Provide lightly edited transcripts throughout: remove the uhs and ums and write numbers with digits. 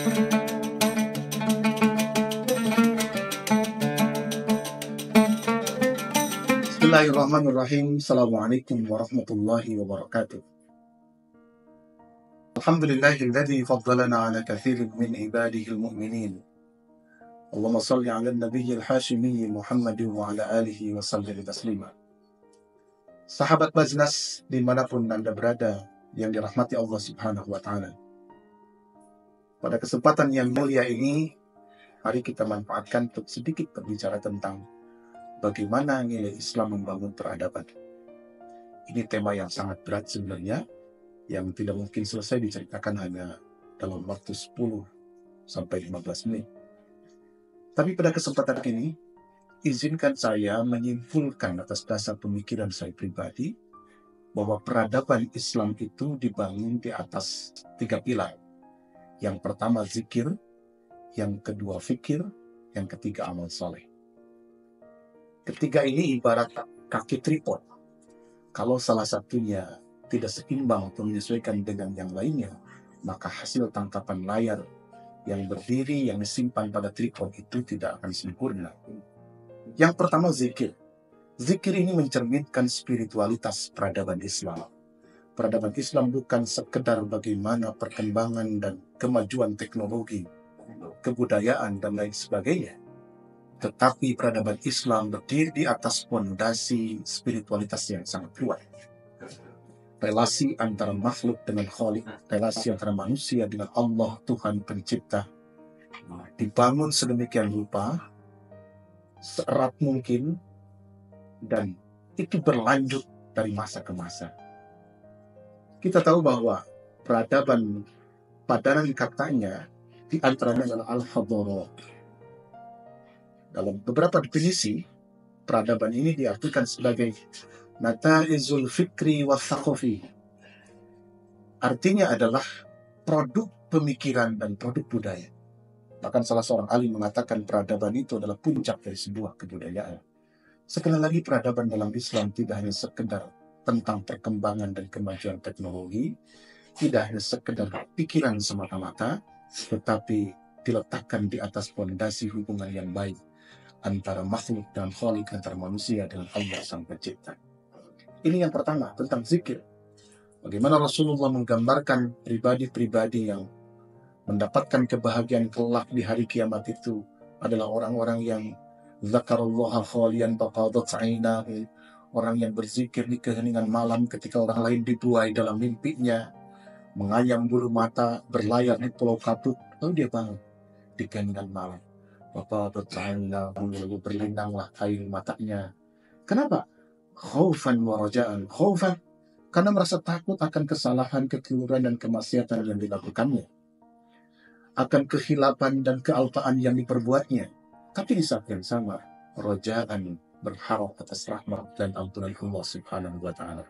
Bismillahirrahmanirrahim. Assalamualaikum warahmatullahi wabarakatuh. Alhamdulillahilladzi faddalana ala katsirin min ibadihil mu'minin. Allahumma salli ala nabiyyil hashimi Muhammadin wa ala alihi wa sallim taslima. Sahabat Baznas dimanapun Anda berada yang dirahmati Allah subhanahu wa ta'ala. Pada kesempatan yang mulia ini, mari kita manfaatkan untuk sedikit berbicara tentang bagaimana nilai Islam membangun peradaban. Ini tema yang sangat berat sebenarnya, yang tidak mungkin selesai diceritakan hanya dalam waktu 10 sampai 15 menit. Tapi pada kesempatan ini, izinkan saya menyimpulkan atas dasar pemikiran saya pribadi, bahwa peradaban Islam itu dibangun di atas 3 pilar. Yang pertama zikir, yang kedua fikir, yang ketiga amal soleh. Ketiga ini ibarat kaki tripod. Kalau salah satunya tidak seimbang atau menyesuaikan dengan yang lainnya, maka hasil tangkapan layar yang berdiri, yang disimpan pada tripod itu tidak akan sempurna. Yang pertama zikir. Zikir ini mencerminkan spiritualitas peradaban Islam. Peradaban Islam bukan sekedar bagaimana perkembangan dan kemajuan teknologi, kebudayaan, dan lain sebagainya. Tetapi peradaban Islam berdiri di atas fondasi spiritualitas yang sangat kuat. Relasi antara makhluk dengan Khalik, relasi antara manusia dengan Allah, Tuhan pencipta, dibangun sedemikian rupa, seerat mungkin, dan itu berlanjut dari masa ke masa. Kita tahu bahwa peradaban padanan katanya di antaranya adalah al-hadharat. Dalam beberapa definisi, peradaban ini diartikan sebagai nata'izul fikri wa thaqafi. Artinya adalah produk pemikiran dan produk budaya. Bahkan salah seorang ahli mengatakan peradaban itu adalah puncak dari sebuah kebudayaan. Sekali lagi, peradaban dalam Islam tidak hanya sekedar tentang perkembangan dan kemajuan teknologi, tidak hanya sekedar pikiran semata-mata, tetapi diletakkan di atas fondasi hubungan yang baik antara makhluk dan Khalik, antara manusia dengan Allah Sang Pencipta. Ini yang pertama, tentang zikir. Bagaimana Rasulullah menggambarkan pribadi-pribadi yang mendapatkan kebahagiaan kelak di hari kiamat itu adalah orang-orang yang zakarullaha khaliyan faqadat ainahu, orang yang berzikir di keheningan malam ketika orang lain dibuai dalam mimpinya, mengayam bulu mata, berlayar di pulau Kapuk, lalu dia bangun di keheningan malam. Faqadat ainahu, lalu berlindanglah air matanya. Kenapa? Khaufan wa raja'an. Khaufan karena merasa takut akan kesalahan, kekeliruan, dan kemaksiatan yang dilakukannya, akan kehilapan dan kealpaan yang diperbuatnya. Tapi di saat yang sama, raja'an, berharap atas rahmat dan ampunan Allah subhanahu wa ta'ala.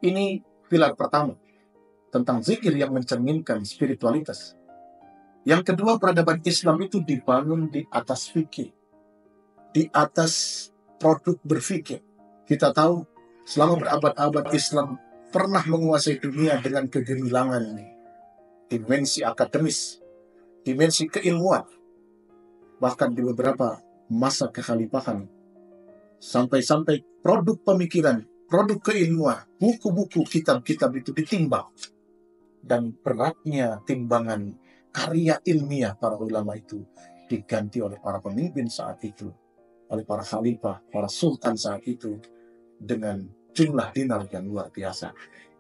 Ini pilar pertama, tentang zikir yang mencerminkan spiritualitas. Yang kedua, peradaban Islam itu dibangun di atas fikih, di atas produk berfikir. Kita tahu selama berabad-abad Islam pernah menguasai dunia dengan kegemilangan dimensi akademis, dimensi keilmuan, bahkan di beberapa masa kekhalifahan, sampai-sampai produk pemikiran, produk keilmuan, buku-buku, kitab-kitab itu ditimbang, dan beratnya timbangan karya ilmiah para ulama itu diganti oleh para pemimpin saat itu, oleh para khalifah, para sultan saat itu, dengan jumlah dinar yang luar biasa.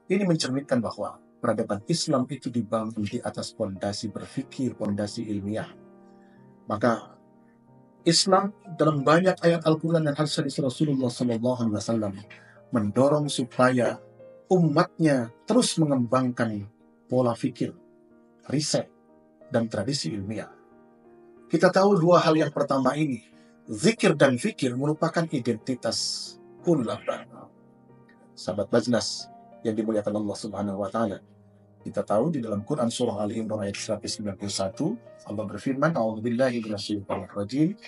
Ini mencerminkan bahwa peradaban Islam itu dibangun di atas fondasi berfikir, fondasi ilmiah. Maka Islam dalam banyak ayat Al-Quran dan hadis Rasulullah SAW mendorong supaya umatnya terus mengembangkan pola fikir, riset, dan tradisi ilmiah. Kita tahu dua hal yang pertama ini, zikir dan fikir, merupakan identitas ulul albab. Sahabat Baznas yang dimuliakan Allah Subhanahu wa ta'ala, kita tahu di dalam Quran surah Ali Imran ayat 191, Allah berfirman, a'udzubillahi minasyaitonir rajim,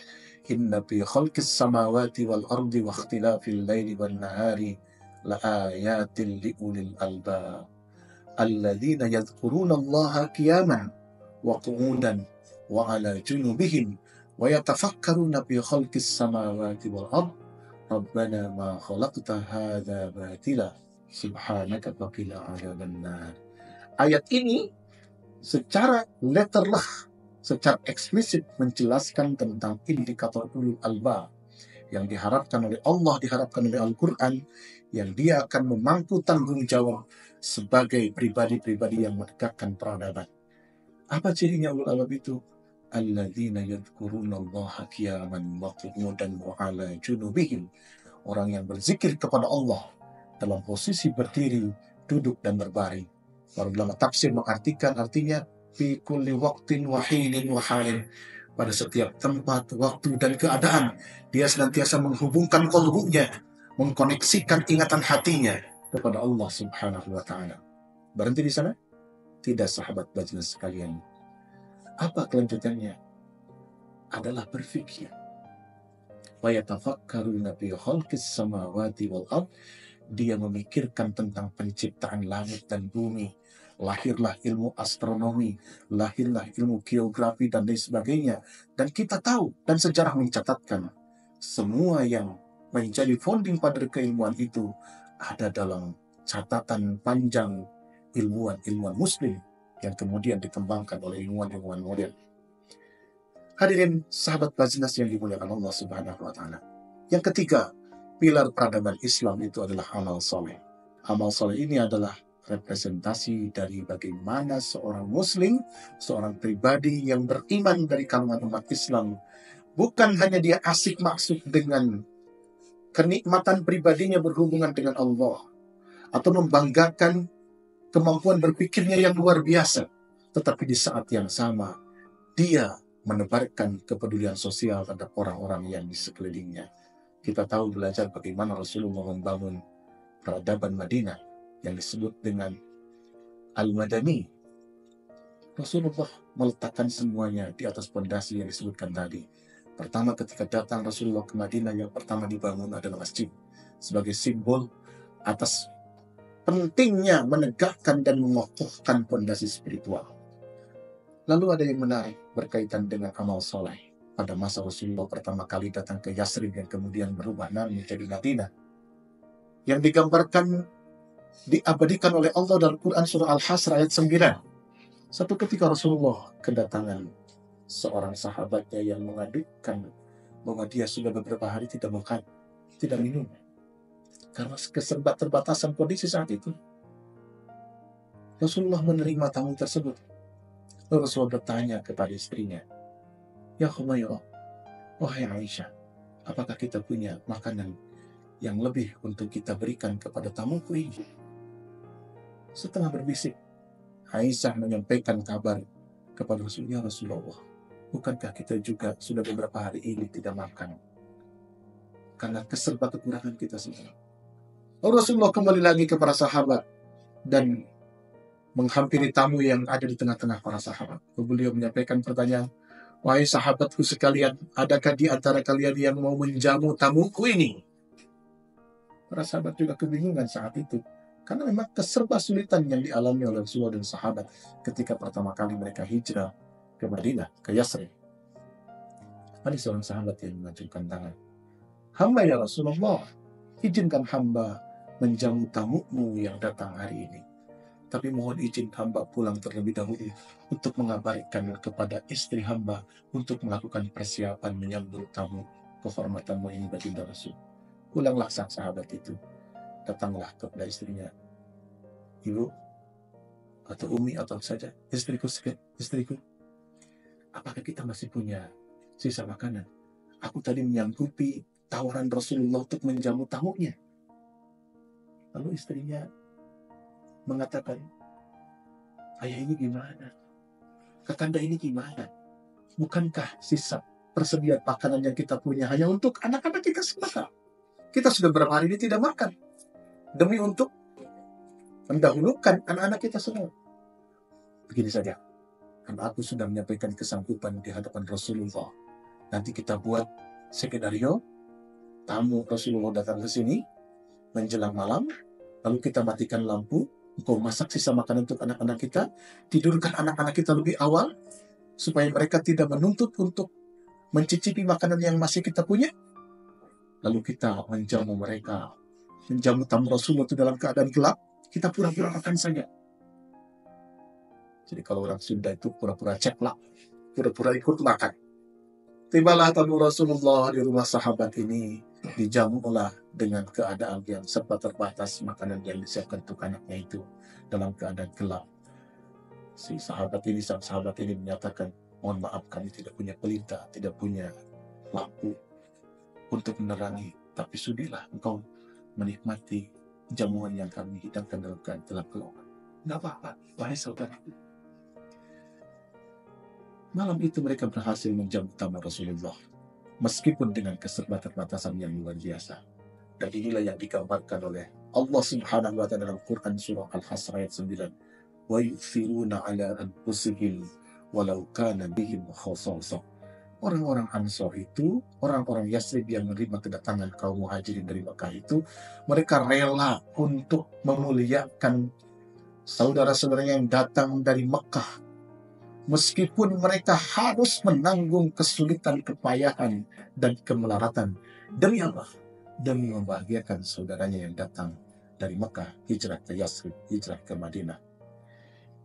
inna fi khalqis samawati wal ardi wa ikhtilafil laili wan nahari la ayatin liulil albab alladzina yadhkuruna Allaha qiyaman wa qu'udan wa 'ala junubihim wa yatafakkaruna fi khalqis samawati wal ard rabbana ma khalaqta hadza batila subhanaka faqina 'adzabannar. Ayat ini secara letterlah, secara eksplisit menjelaskan tentang indikator ulul albab yang diharapkan oleh Allah, diharapkan oleh Al-Quran, yang dia akan memangku tanggung jawab sebagai pribadi-pribadi yang menegakkan peradaban. Apa cirinya ulul albab itu? Alladzina yadhkurunallaha qiyaman wa qu'udan wa 'ala junubihim. Orang yang berzikir kepada Allah dalam posisi berdiri, duduk, dan berbaring. Para ulama tafsir mengartikan artinya fi kulli waqtin wa hinin wa halin. Pada setiap tempat, waktu, dan keadaan, dia senantiasa menghubungkan qalbunya, mengkoneksikan ingatan hatinya kepada Allah Subhanahu wa Ta'ala. Berhenti di sana? Tidak, sahabat Bajnas sekalian. Apa kelanjutannya? Adalah berfikir. Wa yatafakkaruna fi khalqis samawati wal ard. Dia memikirkan tentang penciptaan langit dan bumi. Lahirlah ilmu astronomi, lahirlah ilmu geografi, dan lain sebagainya. Dan kita tahu, dan sejarah mencatatkan, semua yang menjadi founding pada keilmuan itu ada dalam catatan panjang ilmuwan-ilmuwan muslim yang kemudian dikembangkan oleh ilmuwan-ilmuwan modern. Hadirin sahabat Bajnas yang dimuliakan Allah Subhanahu wa Ta'ala. Yang ketiga, pilar peradaban Islam itu adalah amal soleh. Amal soleh ini adalah representasi dari bagaimana seorang muslim, seorang pribadi yang beriman dari kalangan umat Islam, bukan hanya dia asik maksud dengan kenikmatan pribadinya berhubungan dengan Allah, atau membanggakan kemampuan berpikirnya yang luar biasa, tetapi di saat yang sama, dia menebarkan kepedulian sosial terhadap orang-orang yang di sekelilingnya. Kita tahu belajar bagaimana Rasulullah membangun peradaban Madinah yang disebut dengan Al-Madani. Rasulullah meletakkan semuanya di atas pondasi yang disebutkan tadi. Pertama, ketika datang Rasulullah ke Madinah, yang pertama dibangun adalah masjid sebagai simbol atas pentingnya menegakkan dan mengokohkan pondasi spiritual. Lalu ada yang menarik berkaitan dengan amal soleh. Pada masa Rasulullah pertama kali datang ke Yasrib yang kemudian berubah nama menjadi Madinah, yang digambarkan, diabadikan oleh Allah dalam Quran surah Al-Hasr ayat 9. Satu ketika Rasulullah kedatangan seorang sahabatnya yang mengadukan bahwa dia sudah beberapa hari tidak makan, tidak minum, karena keterbatasan kondisi saat itu. Rasulullah menerima tamu tersebut. Lalu Rasulullah bertanya kepada istrinya, "Ya Humairah, wahai Aisyah, apakah kita punya makanan yang lebih untuk kita berikan kepada tamuku ini?" Setelah berbisik, Aisyah menyampaikan kabar kepada Rasulullah, "Ya Rasulullah, bukankah kita juga sudah beberapa hari ini tidak makan karena keserba kekurangan kita semua?" Lalu Rasulullah kembali lagi kepada sahabat dan menghampiri tamu yang ada di tengah-tengah para sahabat. Lalu beliau menyampaikan pertanyaan, "Wahai sahabatku sekalian, adakah di antara kalian yang mau menjamu tamuku ini?" Para sahabat juga kebingungan saat itu, karena memang keserba sulitan yang dialami oleh Rasulullah dan sahabat ketika pertama kali mereka hijrah ke Madinah, ke Yasrib. Ada seorang sahabat yang mengajukan tangan, "Hamba ya Rasulullah, izinkan hamba menjamu tamumu yang datang hari ini. Tapi mohon izin hamba pulang terlebih dahulu untuk mengabarkan kepada istri hamba untuk melakukan persiapan menyambut tamu kehormatanmu ini baginda Rasul." Pulanglah sang sahabat itu. Datanglah kepada istrinya, "Ibu, atau Umi, atau saja, istriku, apakah kita masih punya sisa makanan? Aku tadi menyanggupi tawaran Rasulullah untuk menjamu tamunya." Lalu istrinya mengatakan, "Ayah, ini gimana? Kakanda, ini gimana? Bukankah sisa persediaan makanan yang kita punya hanya untuk anak-anak kita semata? Kita sudah berapa hari ini tidak makan demi untuk mendahulukan anak-anak kita semua." Begini saja, karena aku sudah menyampaikan kesanggupan di hadapan Rasulullah, nanti kita buat skenario tamu Rasulullah datang ke sini menjelang malam, lalu kita matikan lampu, engkau masak sisa makanan untuk anak-anak kita, tidurkan anak-anak kita lebih awal, supaya mereka tidak menuntut untuk mencicipi makanan yang masih kita punya, lalu kita menjamu mereka, menjamu tamu Rasulullah itu dalam keadaan gelap, kita pura-pura makan saja. Jadi kalau orang Sunda itu pura-pura ceplak, pura-pura ikut makan. Tibalah tamu Rasulullah di rumah sahabat ini, dijamulah dengan keadaan yang serba terbatas, makanan yang disiapkan untuk anaknya itu dalam keadaan gelap. Sang sahabat ini menyatakan, mohon maaf kami tidak punya pelita, tidak punya lampu untuk menerangi, tapi sudilah engkau menikmati jamuan yang kami hidangkan dalam keadaan gelap. Nggak apa-apa, wahai saudara. Malam itu mereka berhasil menjamu tamu Rasulullah, meskipun dengan keterbatasan yang luar biasa. Dan inilah yang digambarkan oleh Allah Subhanahu wa Ta'ala dalam Quran surah Al-Hasr ayat 9. Wa yu'thiruna 'ala anfusihim walau kana bihim khasasah. Orang-orang Ansor itu, orang-orang Yasrib yang menerima kedatangan kaum Muhajirin dari Mekah itu, mereka rela untuk memuliakan saudara-saudaranya yang datang dari Mekah, meskipun mereka harus menanggung kesulitan, kepayahan, dan kemelaratan. Demi apa? Demi membahagiakan saudaranya yang datang dari Mekah, hijrah ke Yasrib, hijrah ke Madinah.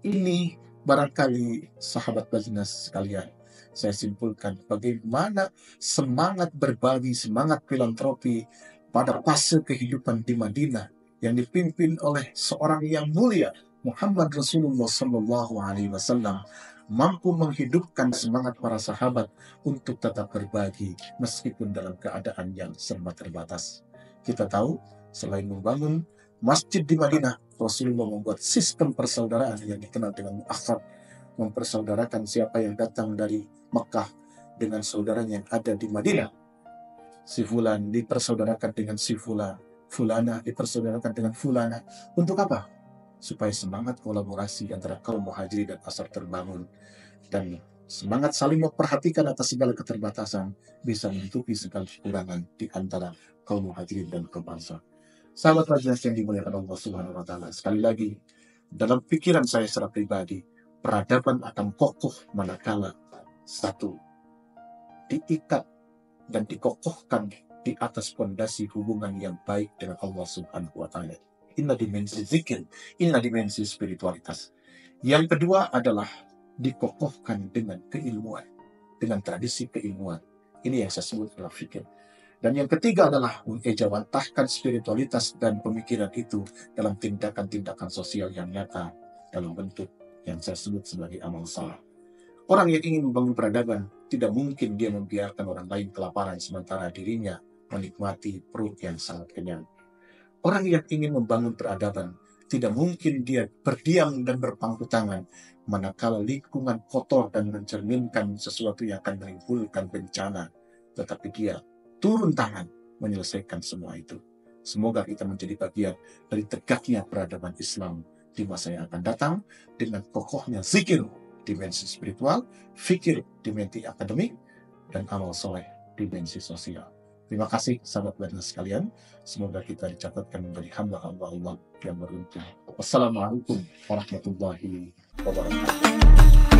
Ini barangkali sahabat Bazinas sekalian, saya simpulkan bagaimana semangat berbagi, semangat filantropi pada fase kehidupan di Madinah yang dipimpin oleh seorang yang mulia, Muhammad Rasulullah SAW, mampu menghidupkan semangat para sahabat untuk tetap berbagi meskipun dalam keadaan yang serba terbatas. Kita tahu, selain membangun masjid di Madinah, Rasulullah membuat sistem persaudaraan yang dikenal dengan mu'akhad, mempersaudarakan siapa yang datang dari Mekah dengan saudaranya yang ada di Madinah. Si Fulan dipersaudarakan dengan si Fulan, Fulana dipersaudarakan dengan Fulana. Untuk apa? Supaya semangat kolaborasi antara kaum Muhajirin dan Ansar terbangun, dan semangat saling memperhatikan atas segala keterbatasan bisa menutupi segala kekurangan di antara kaum Muhajirin dan kaum Ansar. Sahabat Bazinas yang dimuliakan Allah Subhanahu wa Ta'ala, sekali lagi, dalam pikiran saya secara pribadi, peradaban akan kokoh manakala satu, diikat dan dikokohkan di atas fondasi hubungan yang baik dengan Allah Subhanahu wa Ta'ala. Inilah dimensi zikir, inilah dimensi spiritualitas. Yang kedua adalah dikokohkan dengan keilmuan, dengan tradisi keilmuan. Ini yang saya sebut adalah fikir. Dan yang ketiga adalah mengejawantahkan spiritualitas dan pemikiran itu dalam tindakan-tindakan sosial yang nyata dalam bentuk yang saya sebut sebagai amal saleh. Orang yang ingin membangun peradaban, tidak mungkin dia membiarkan orang lain kelaparan sementara dirinya menikmati perut yang sangat kenyang. Orang yang ingin membangun peradaban, tidak mungkin dia berdiam dan berpangku tangan manakala lingkungan kotor dan mencerminkan sesuatu yang akan menimbulkan bencana, tetapi dia turun tangan menyelesaikan semua itu. Semoga kita menjadi bagian dari tegaknya peradaban Islam di masa yang akan datang dengan kokohnya zikir, dimensi spiritual, fikir, dimensi akademik, dan amal soleh, dimensi sosial. Terima kasih sahabat Bazinas sekalian. Semoga kita dicatatkan menjadi hamba-hamba Allah yang beruntung. Wassalamualaikum warahmatullahi wabarakatuh.